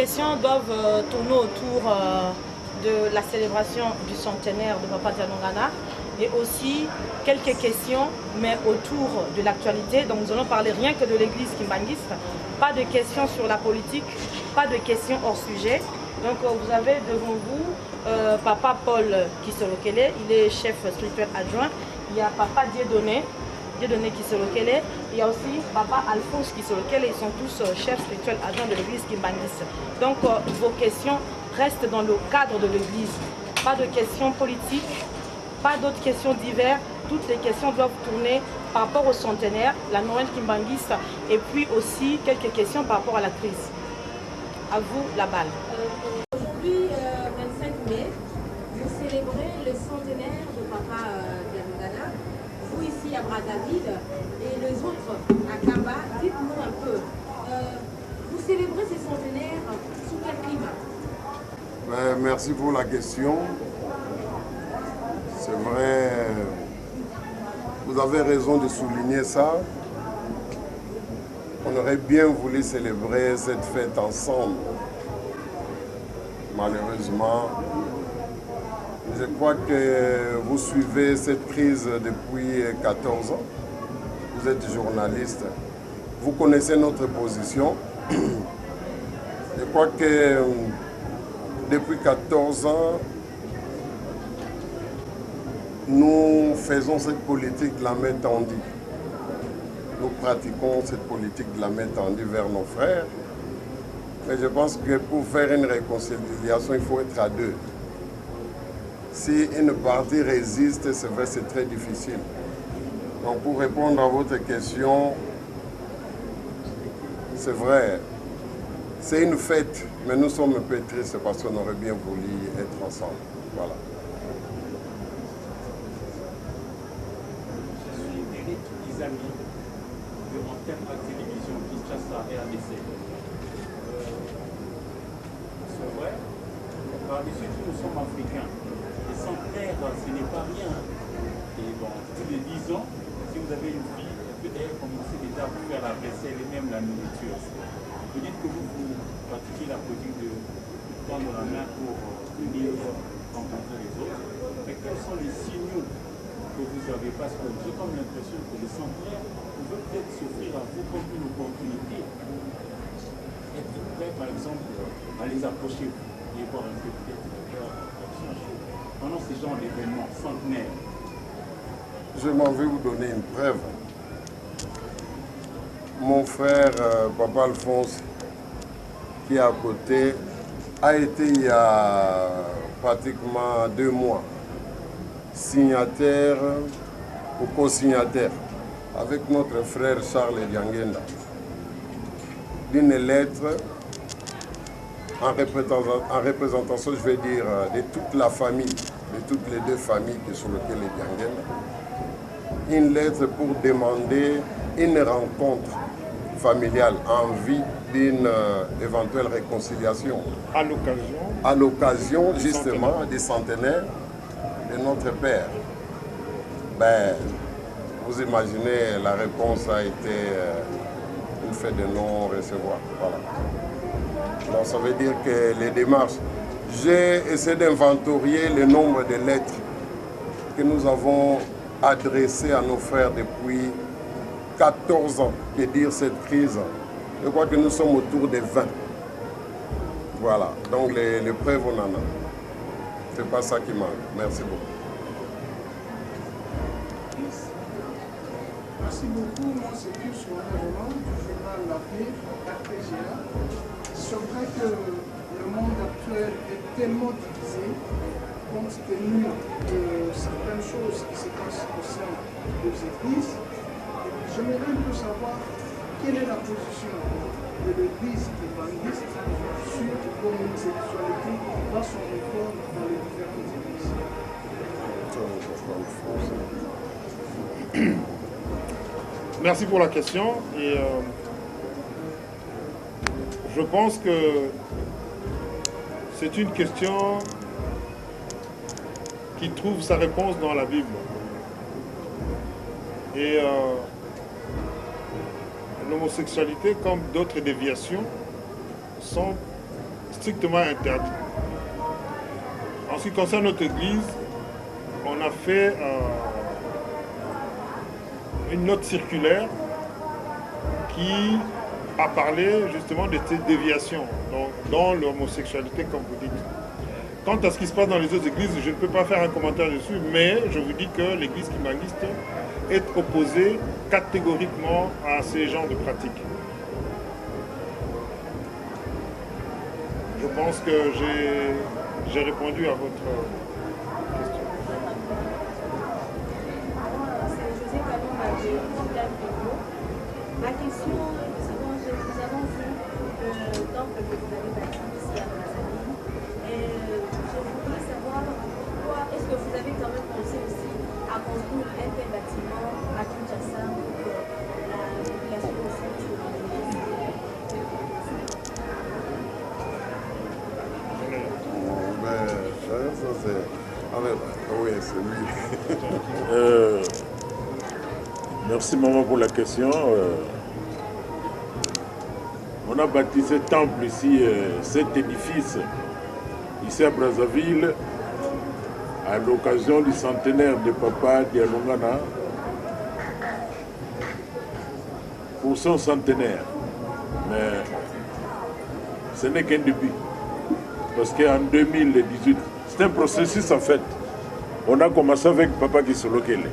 questions doivent tourner autour de la célébration du centenaire de Papa Dianongana et aussi quelques questions, mais autour de l'actualité. Donc nous allons parler rien que de l'église kimbanguiste, pas de questions sur la politique, pas de questions hors sujet. Donc vous avez devant vous Papa Paul Kisolokele, il est chef spirituel adjoint. Il y a Papa Dieudonné Kisolokele. Il y a aussi Papa Alphonse Kisolokele. Ils sont tous chefs spirituels adjoints de l'église kimbanguiste. Donc vos questions restent dans le cadre de l'église. Pas de questions politiques, pas d'autres questions diverses. Toutes les questions doivent tourner par rapport au centenaire, la Noël kimbanguiste, et puis aussi quelques questions par rapport à la crise. À vous la balle. Aujourd'hui, 25 mai, vous célébrez le centenaire de Papa Dianongana. Vous ici à Brazzaville et les autres à Kamba, dites-nous un peu, vous célébrez ces centenaires sous quel climat? Merci pour la question. C'est vrai, vous avez raison de souligner ça. On aurait bien voulu célébrer cette fête ensemble. Malheureusement, je crois que vous suivez cette crise depuis 14 ans. Vous êtes journaliste. Vous connaissez notre position. Je crois que depuis 14 ans, nous faisons cette politique de la main tendue. Nous pratiquons cette politique de la main tendue vers nos frères. Mais je pense que pour faire une réconciliation, il faut être à deux. Si une partie résiste, c'est très difficile. Donc pour répondre à votre question, c'est vrai, c'est une fête, mais nous sommes un peu tristes parce qu'on aurait bien voulu être ensemble. Voilà. Je suis Eric Izami de Antenne à Télévision Kinshasa et ABC. C'est vrai, par-dessus tout, nous sommes africains. Et sans terre, ce n'est pas rien. Et bon, tous les 10 ans, si vous avez une fille, elle peut commencer déjà à vous faire la vaisselle et même la nourriture. Vous dites que vous pratiquez la politique de prendre la main pour unir, rencontrer les autres. Mais quels sont les signaux que vous avez? Parce que j'ai comme l'impression que les centenaires pouvaient peut-être s'offrir à vous comme une opportunité. Être prêt, par exemple, à les approcher et voir un peu peut-être leur action pendant ce genre d'événements centenaires. Je m'en vais vous donner une preuve. Mon frère, Papa Alphonse, qui est à côté, a été il y a pratiquement 2 mois signataire ou co-signataire avec notre frère Charles Diangenda d'une lettre en représentation, je vais dire, de toute la famille, de toutes les 2 familles qui sont lesquelles les Diangenda. Une lettre pour demander une rencontre familiale en vue d'une éventuelle réconciliation. À l'occasion justement du centenaire de notre père. Ben, vous imaginez, la réponse a été une fait de non-recevoir. Voilà. Donc ça veut dire que les démarches, j'ai essayé d'inventorier le nombre de lettres que nous avons adressées à nos frères depuis 14 ans, que dire cette crise. Je crois que nous sommes autour des 20. Voilà, donc les preuves on en a. C'est pas ça qui manque. Merci beaucoup. Merci beaucoup. Moi, c'est plus vraiment du journal L'Avenir, RTGA. C'est vrai que le monde actuel est tellement divisé compte tenu de certaines choses qui se passent au sein des églises. J'aimerais un peu savoir quelle est la position de l'église évangéliste sur l'homosexualité dans son réforme dans les différentes églises. Merci pour la question. Et je pense que c'est une question qui trouve sa réponse dans la Bible. Et l'homosexualité, comme d'autres déviations, sont strictement interdit. En ce qui concerne notre église, on a fait une note circulaire qui a parlé justement de ces déviations dans l'homosexualité, comme vous dites. Quant à ce qui se passe dans les autres églises, je ne peux pas faire un commentaire dessus, mais je vous dis que l'église kimbanguiste est opposée catégoriquement à ces genres de pratiques. Je pense que j'ai répondu à votre question. C'est José Kalonga de Digital Péro. Ma question, nous avons vu le temple que vous avez bâti ici à Brazzaville. Et je voudrais savoir pourquoi est-ce que vous avez quand même pensé aussi à construire un tel bâtiment à Kinshasa pour la population aussi de l'église. Oui, c'est lui. Merci maman pour la question. On a bâti ce temple ici, cet édifice, ici à Brazzaville, à l'occasion du centenaire de Papa Dialongana, pour son centenaire. Mais ce n'est qu'un début. Parce qu'en 2018, c'est un processus en fait. On a commencé avec Papa Kisolokele.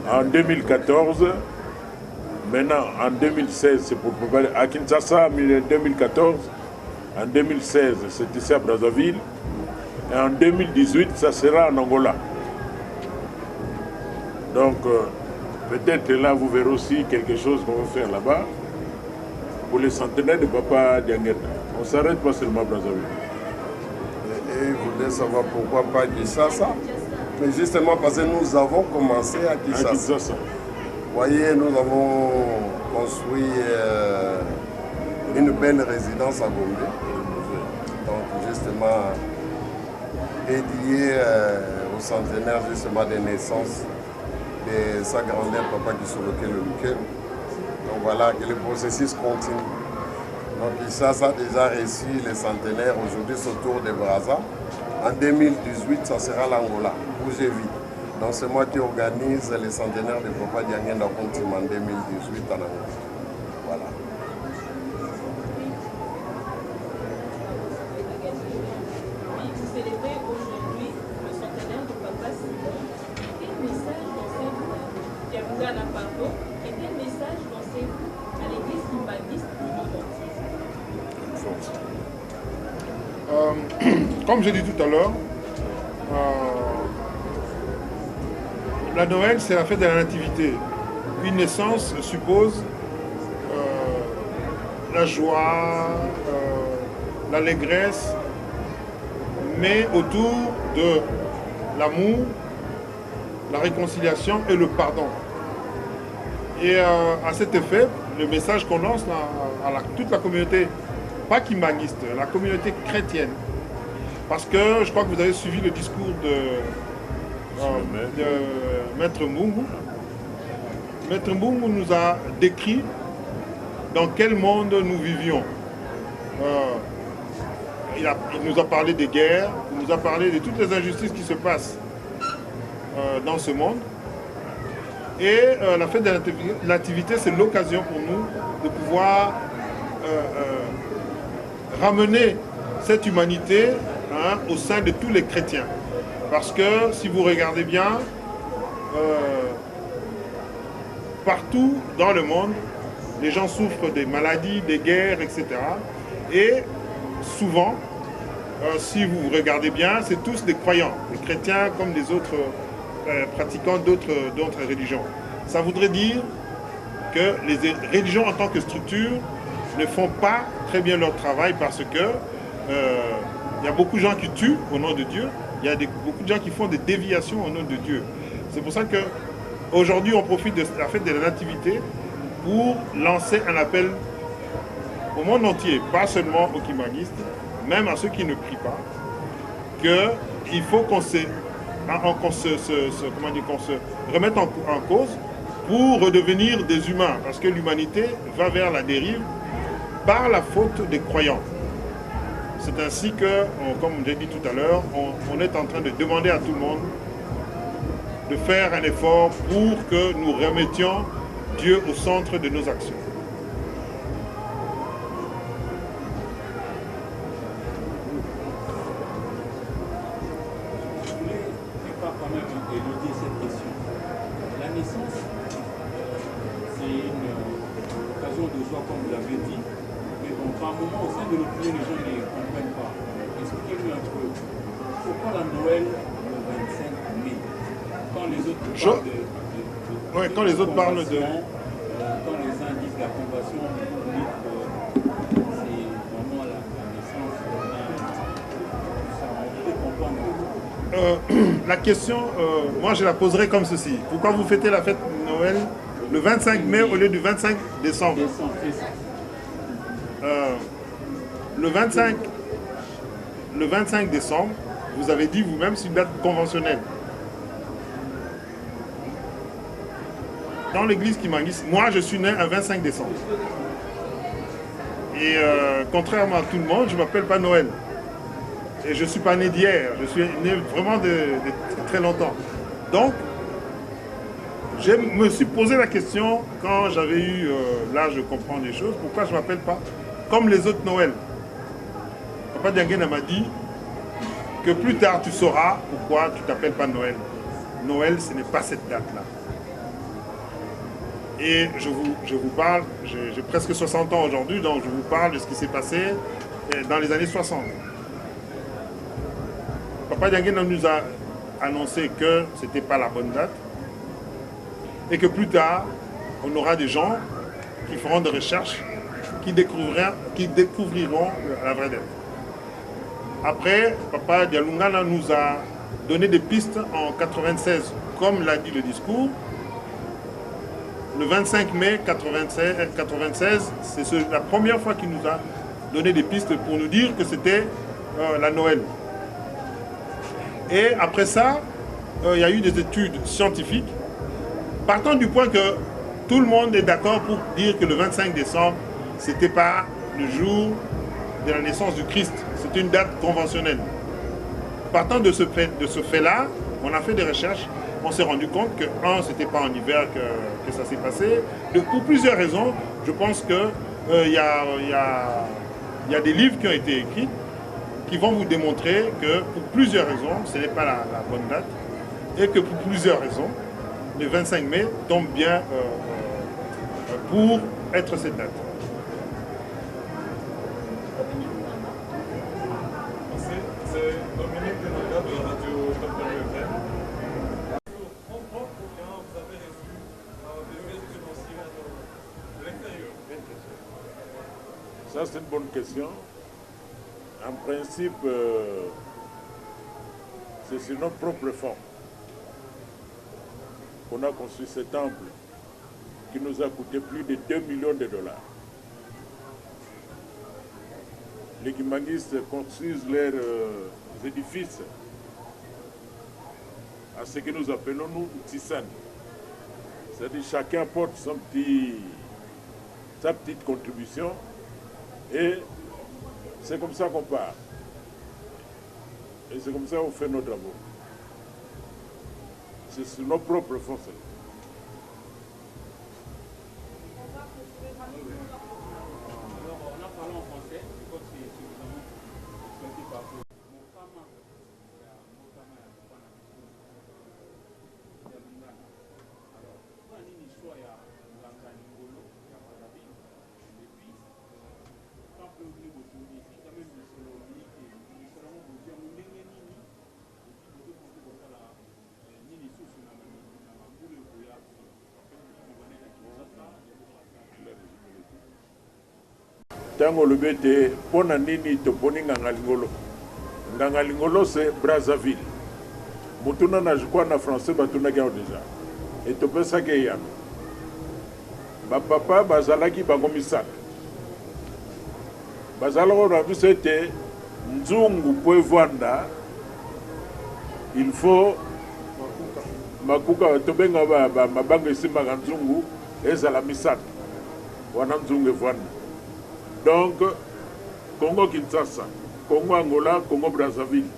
En 2014, maintenant en 2016, c'est pour Papa à Kinshasa en 2014. En 2016, c'est ici à Brazzaville. Et en 2018, ça sera en Angola. Donc, peut-être là, vous verrez aussi quelque chose qu'on va faire là-bas pour les centenaires de Papa Diangueta. On ne s'arrête pas seulement à Brazzaville. Et vous voulez savoir pourquoi pas Kinshasa? Mais justement parce que nous avons commencé à Kinshasa. Vous voyez, nous avons construit une belle résidence à Gombe. Donc justement dédiée au centenaire justement des naissances de sa grandeur Papa Kisolokele Luke. Donc voilà que le processus continue. Donc Kinshasa a déjà reçu les centenaires aujourd'hui autour de Brazza. En 2018, ça sera l'Angola, où je vis. Donc c'est moi qui organise les centenaires de Papa Dianguenda en 2018 en Angola. Voilà. Oui, vous célébrez aujourd'hui le centenaire de Papa Simon. Quel message lancez-vous, Dialongana pardon, et quel message lancez-vous à l'église kimbanguiste du monde entier? Comme j'ai dit tout à l'heure, la Noël, c'est la fête de la nativité. Une naissance suppose la joie, l'allégresse, mais autour de l'amour, la réconciliation et le pardon. Et à cet effet, le message qu'on lance à toute la communauté, pas kimbanguiste, la communauté chrétienne, parce que je crois que vous avez suivi le discours de Maître Mbungu. Maître Mbungu nous a décrit dans quel monde nous vivions. Il nous a parlé des guerres, il nous a parlé de toutes les injustices qui se passent dans ce monde. Et la fête de la nativité, c'est l'occasion pour nous de pouvoir ramener cette humanité au sein de tous les chrétiens. Parce que si vous regardez bien, partout dans le monde, les gens souffrent des maladies, des guerres, etc. Et souvent, si vous regardez bien, c'est tous des croyants, des chrétiens comme des autres pratiquants d'autres religions. Ça voudrait dire que les religions en tant que structure ne font pas très bien leur travail parce que il y a beaucoup de gens qui tuent au nom de Dieu, il y a beaucoup de gens qui font des déviations au nom de Dieu. C'est pour ça qu'aujourd'hui on profite de la fête de la Nativité pour lancer un appel au monde entier, pas seulement aux kimbanguistes, même à ceux qui ne prient pas, qu'il faut qu'on se remette en cause pour redevenir des humains, parce que l'humanité va vers la dérive par la faute des croyants. C'est ainsi que, comme j'ai dit tout à l'heure, on est en train de demander à tout le monde de faire un effort pour que nous remettions Dieu au centre de nos actions. Je voulais quand même éluder cette question. La naissance, c'est une occasion de joie, comme vous l'avez dit, mais bon, par moment, au sein de l'opinion, les gens ne comprennent pas. Expliquez-nous un peu, pourquoi la Noël le 25 mai? Quand les autres parlent quand les autres parlent de... Quand les uns disent la conversion, vous dites que c'est vraiment la naissance, ça, on peut comprendre. La question, moi je la poserai comme ceci. Pourquoi vous fêtez la fête de Noël le 25 mai au lieu du 25 décembre? Le 25 décembre, vous avez dit vous-même, c'est une date conventionnelle. Dans l'église Kimangis, moi je suis né un 25 décembre. Et contrairement à tout le monde, je ne m'appelle pas Noël. Et je ne suis pas né d'hier, je suis né vraiment de très longtemps. Donc, je me suis posé la question quand j'avais eu l'âge de comprendre les choses, pourquoi je ne m'appelle pas comme les autres Noël. Papa Diangena m'a dit que plus tard tu sauras pourquoi tu ne t'appelles pas Noël. Noël, ce n'est pas cette date-là. Et je vous parle, j'ai presque 60 ans aujourd'hui, donc je vous parle de ce qui s'est passé dans les années 60. Papa Diangena nous a annoncé que ce n'était pas la bonne date et que plus tard, on aura des gens qui feront des recherches, qui découvriront la vraie date. Après, Papa Dialungana nous a donné des pistes en 96, comme l'a dit le discours. Le 25 mai 96, c'est la première fois qu'il nous a donné des pistes pour nous dire que c'était la Noël. Et après ça, il y a eu des études scientifiques, partant du point que tout le monde est d'accord pour dire que le 25 décembre, ce n'était pas le jour de la naissance du Christ, c'était une date conventionnelle. Partant de ce fait-là, on a fait des recherches. On s'est rendu compte que, ce n'était pas en hiver que ça s'est passé. Pour plusieurs raisons, je pense qu'il y a des livres qui ont été écrits qui vont vous démontrer que pour plusieurs raisons, ce n'est pas la bonne date. Et que pour plusieurs raisons, le 25 mai tombe bien pour être cette date. C'est Dominique Denanga de la radio Top FM. Ça, c'est une bonne question. En principe, c'est sur notre propre fonds qu'on a construit ce temple qui nous a coûté plus de 2 millions de dollars. Les Kimanguistes construisent leurs édifices à ce que nous appelons nous Tissan. C'est-à-dire chacun apporte sa petite contribution et c'est comme ça qu'on part. Et c'est comme ça qu'on fait nos travaux. C'est sur nos propres fonds. Tango le bete pona nini to poni ngangalingolo. Ngangalingolo c'est Brazzaville. Mutuna na jukwa na français batuna gao déjà. Et to pesa ke ya. Ba papa bazalaki bangomisak. Bazalako na biso ete nzungu po evanda. Il faut makuka to benga ba mabanga esimba nzungu ezala misak. Wana nzungu evanda. Donc, Congo-Kinshasa, Congo Angola, Congo Brazzaville.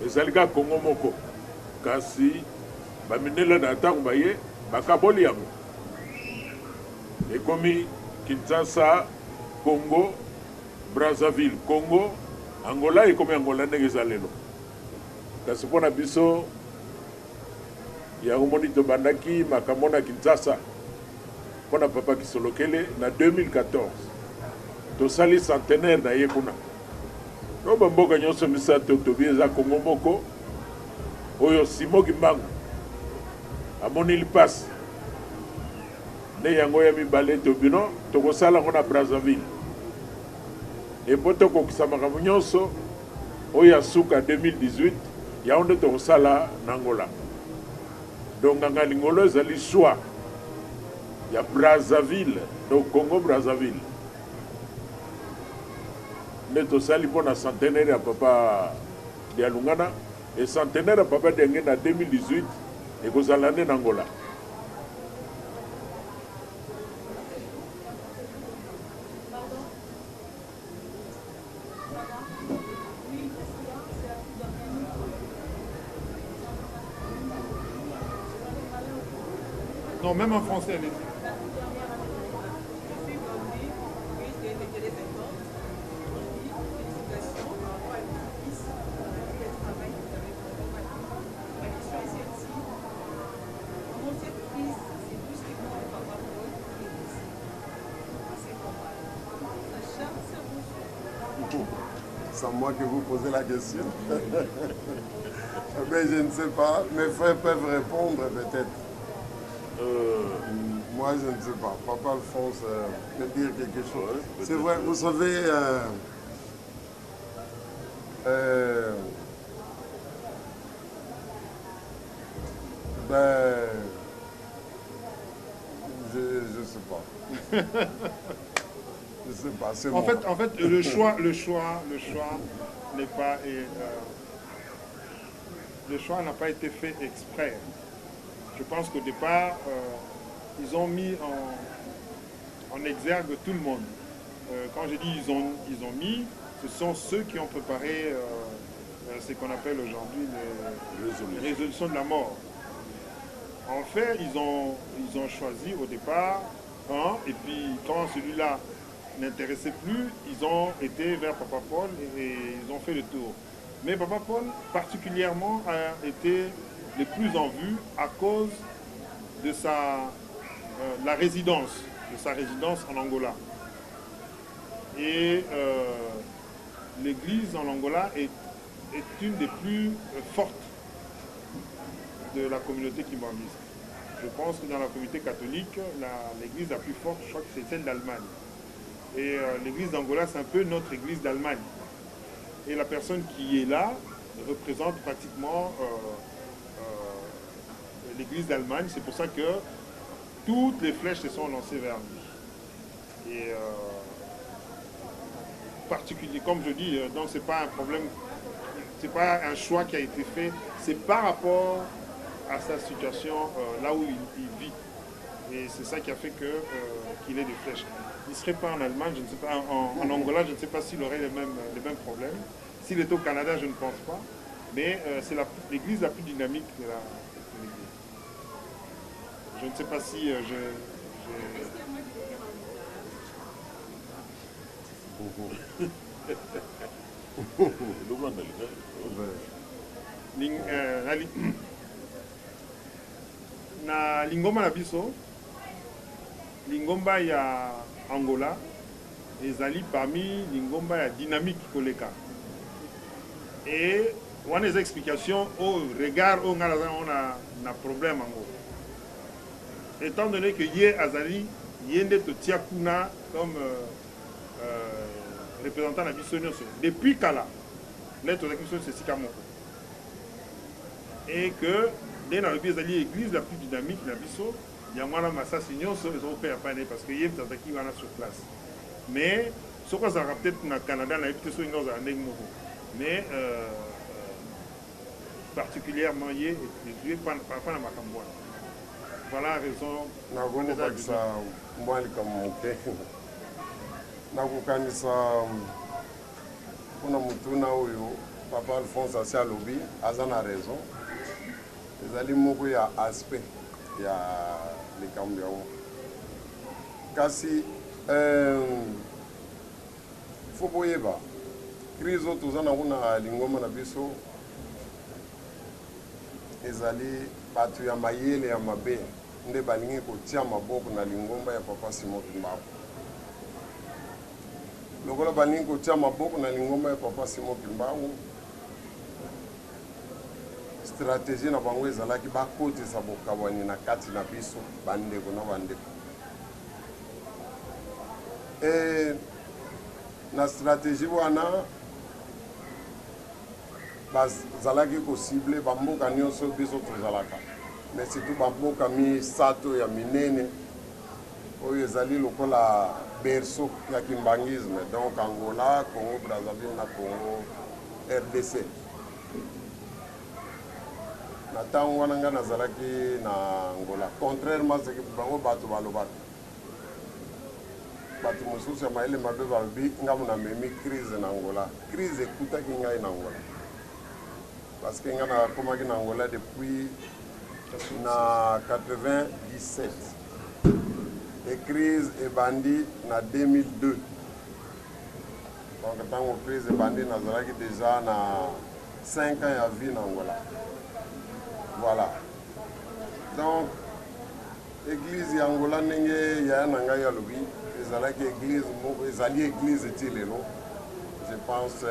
Ezalika Congo moko. Kasi baminela na tango baye bakaboli yango. Ekomi Kinshasa, Congo, Brazzaville, Congo, Angola ekomi Angola ndenge ezalelo. Kasi mpona biso yango moni tobandaki makambo na Kinshasa mpona papa Kisolokele na 2014. Tosali centenaire na ye kuna. No bamboka nyonso misato tobi eza Congo moko oyo Simon Kimbangu amoni lipasi nde yango ya mibale tobino tokosala ngo na Brazzaville epo tokokisa makambo nyonso oyo asuka 2018 yango nde tokosala na Angola. Donc nganga lingolo ezali choix ya Brazzaville, donc Congo Brazzaville. Nde tosali mpona centenaire ya papa Dialungana et centenaire ya papa Diange na 2018 ekozala nde na Angola. Non, même en français, allez-y. C'est à moi que vous posez la question. Mais je ne sais pas. Mes frères peuvent répondre peut-être. Moi, je ne sais pas. Papa Alphonse peut dire quelque chose. C'est vrai, vous savez, ben, je ne sais pas. Je sais pas, c'est En fait, le choix n'est pas... le choix n'a pas été fait exprès. Je pense qu'au départ, ils ont mis en exergue tout le monde. Quand je dis ils ont mis, ce sont ceux qui ont préparé ce qu'on appelle aujourd'hui les résolutions de la mort. En fait, ils ont choisi au départ un, et puis quand celui-là n'intéressait plus, ils ont été vers Papa Paul et ils ont fait le tour. Mais Papa Paul particulièrement a été le plus en vue à cause de la résidence, de sa résidence en Angola. Et l'église en Angola est une des plus fortes de la communauté kimbambiste. Je pense que dans la communauté catholique, l'église la plus forte, je crois que c'est celle d'Allemagne. Et l'église d'Angola, c'est un peu notre église d'Allemagne. Et la personne qui est là représente pratiquement l'église d'Allemagne. C'est pour ça que toutes les flèches se sont lancées vers lui. Et particulier, comme je dis, donc c'est pas un problème, c'est pas un choix qui a été fait, c'est par rapport à sa situation là où il vit. Et c'est ça qui a fait qu'il ait des flèches. Il ne serait pas en Allemagne, je ne sais pas, en Angola, je ne sais pas s'il aurait les mêmes problèmes. S'il était au Canada, je ne pense pas. Mais c'est l'église la plus dynamique de l'église. Je ne sais pas si na lingomba na biso, lingomba ya Angola ezali parmi lingomba ya dynamique koleka. Et on a des explications au regard où on a problème en gros. Étant donné que Yé Azali, Yende Totia Kuna comme représentant de la mission, depuis Kala, l'être de la mission c'est Sikamoko. Et que dans l'église la plus dynamique de la mission, il y a moins de massa signon sur les Européens parce que Yé Tazaki va sur place. Mais ce qu'on a peut-être au Canada, on a peut-être une autre année. Mais particulièrement Yé est tué par la Makamboa. Voilà la raison. nakokanisa mpona mutuna oyo papa Alphonse asi alobi aza na raison ezali moko ya aspect ya likambo yango kasi fo boyeba crise oyo toza nango na lingomba na biso ezali bato ya mayele ya mabe nde balingi kotia maboko na lingomba ya papa Simon Kimbangu. Lokola balingi kotia maboko na lingomba ya papa Simon Kimbangu, stratégie na bango ezalaki bakotisa bokabwani na kati na biso bandeko na bandeko. Na stratégie wana bazalaki kosible bamboka nyonso biso tozalaka, mais surtout bamboka misato ya minene oyo ezali lokola berceau ya kimbangisme, donc Angola, Congo Brazzaville na Congo RDC. Na ntango wana nga nazalaki na Angola, contrairement ce que bango bato balobaka, bato mosusu ya mayele mabe balobi nga mona memi crise na Angola. Crise ekutaki ngai na Angola parce que nga nakomaki na Angola depuis na 97 et crise ebandi na 2002. Donc ntango crise ebandi nazalaki déjà na 5 ans ya vie na Angola. Voilà. Donc église ya Angola ndenge ya na ngai alobi ezalaki église moko ezali église ti lelo, je pense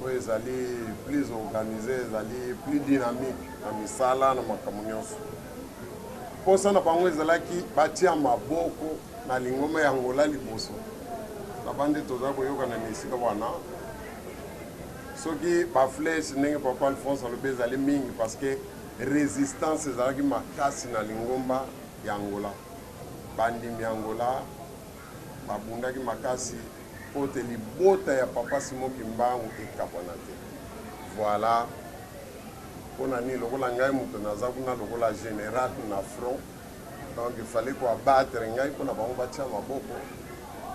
oui, ezali plus organisé, ezali plus dynamique na misala na makambo nyonso. Mposa na bango ezalaki batia maboko na lingomba ya Angola liboso na bande toza koyokana na esika wana soki baflèche ndenge papa Alphonse alobi ezali mingi parce que résistance ezalaki makasi na lingomba ya Angola. Bandimi ya Angola babundaki makasi po te libota ya papa Simon Kimbangu ekabwana te. Voilà. Mpona nini lokola ngai moto naza kuna lokola général na front, donc il fallait koabattre ngai mpona bango batia maboko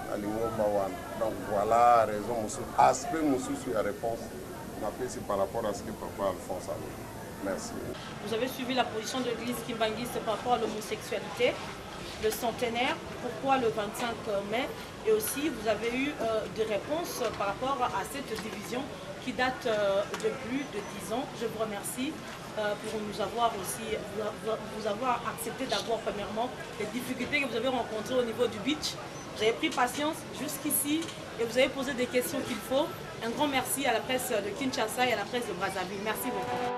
na lingomba wana. Donc voilà raison mosusu, aspect mosusu ya réponse napesi par rapport à ce que papa Alphonse a dit. Merci. Vous avez suivi la position de l'église kimbanguiste par rapport à l'homosexualité, le centenaire, pourquoi le 25 mai, et aussi vous avez eu des réponses par rapport à cette division qui date de plus de 10 ans. Je vous remercie pour nous avoir aussi, vous avoir accepté d'avoir premièrement les difficultés que vous avez rencontrées au niveau du beach. Vous avez pris patience jusqu'ici et vous avez posé des questions qu'il faut. Un grand merci à la presse de Kinshasa et à la presse de Brazzaville. Merci beaucoup.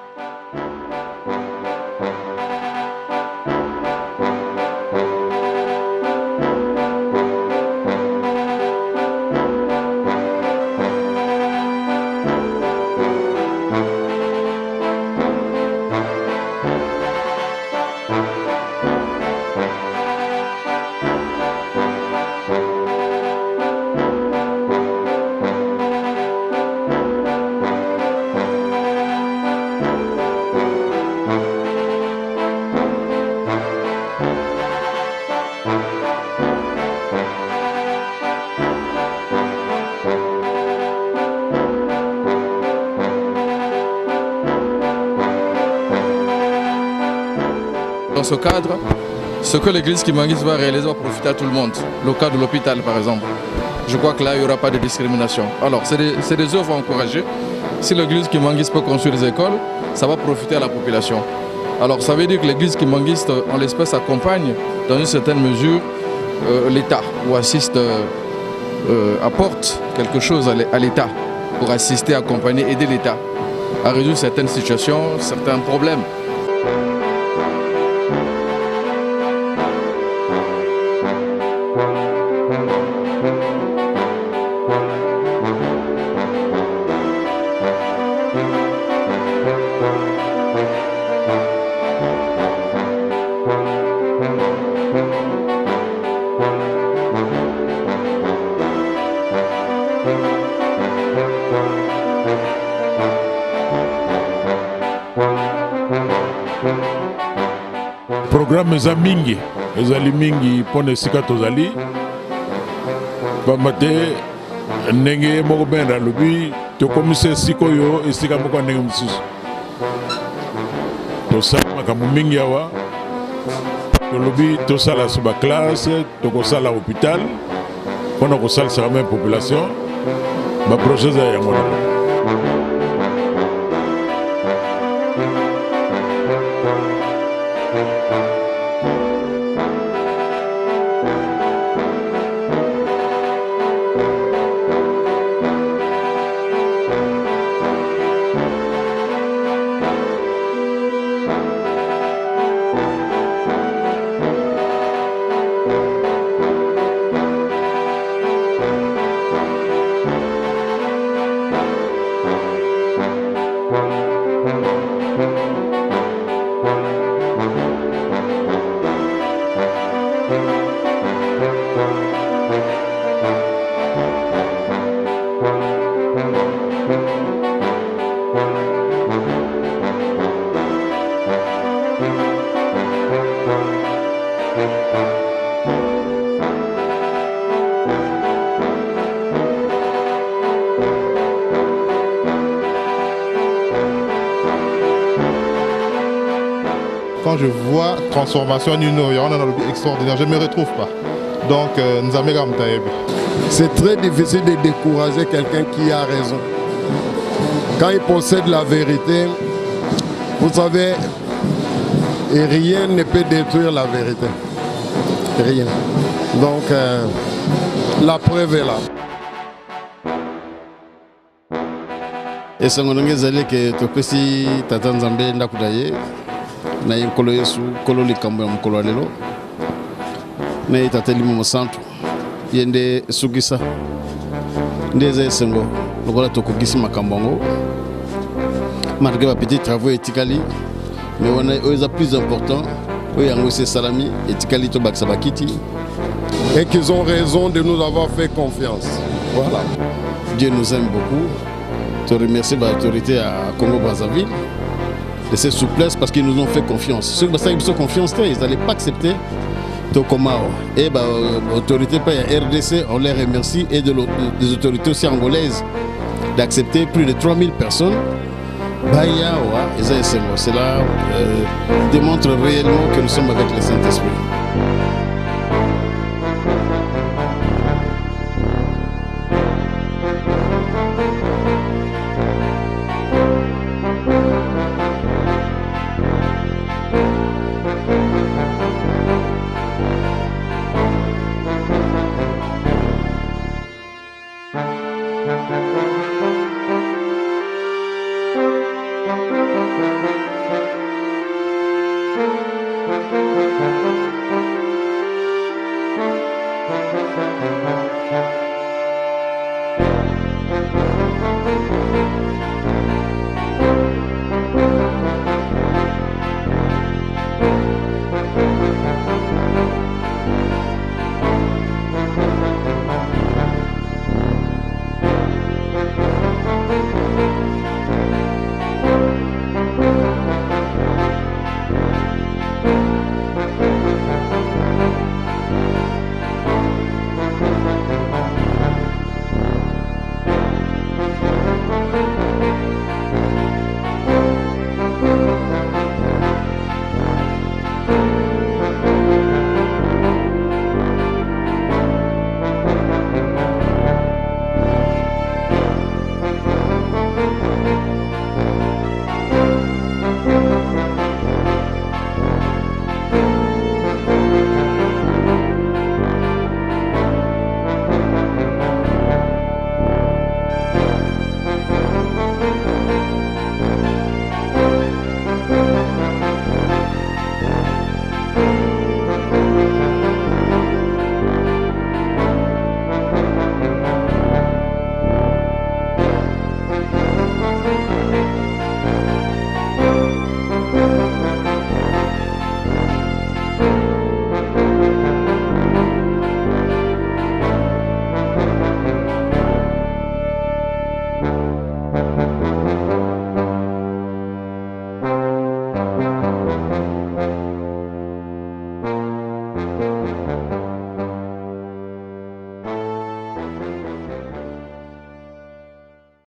Dans ce cadre, ce que l'église kimbanguiste va réaliser va profiter à tout le monde. Le cas de l'hôpital par exemple. Je crois que là, il n'y aura pas de discrimination. Alors, c'est des œuvres à encourager. Si l'église kimbanguiste peut construire des écoles, ça va profiter à la population. Alors, ça veut dire que l'église kimbanguiste, en l'espèce, accompagne dans une certaine mesure l'État ou assiste, apporte quelque chose à l'État pour assister, accompagner, aider l'État à résoudre certaines situations, certains problèmes. Programme eza mingi, ezali mingi pona esika tozali. Bamate ndenge moko ben alobi tokomisa esika oyo esika moko ndenge mosusu tosala makambo mingi awa tolobi tosala so baklasse tokosala hôpital mpona kosalisaka même population baprojet eza yango na Quand je vois transformation d'une extraordinaire, je ne me retrouve pas. Donc, nous avons. C'est très difficile de décourager quelqu'un qui a raison. Quand il possède la vérité, vous savez, rien ne peut détruire la vérité. Rien. Donc, la preuve est là. Et ce que topesi tata nzambe ndakuda ye na ye nkolo yesu kolo likambo ya mokolo lelo na ye tata limo mosantu ye nde esukisa nde eza esengo lokola tokokisi makambo yango malgré bapetits travaux etikali mais wana oyo eza plus important oyo yango esi esalami etikali tobakisa bakiti et qu'ils ont raison de nous avoir fait confiance. Voilà. Dieu nous aime beaucoup. Je remercie l'autorité à Congo-Brazzaville de cette souplesse parce qu'ils nous ont fait confiance. Ceux qui ont fait confiance, ils n'allaient pas accepter Tokomao. Et l'autorité RDC, on les remercie, et des autorités aussi angolaises d'accepter plus de 3000 personnes. Cela démontre réellement que nous sommes avec le Saint-Esprit.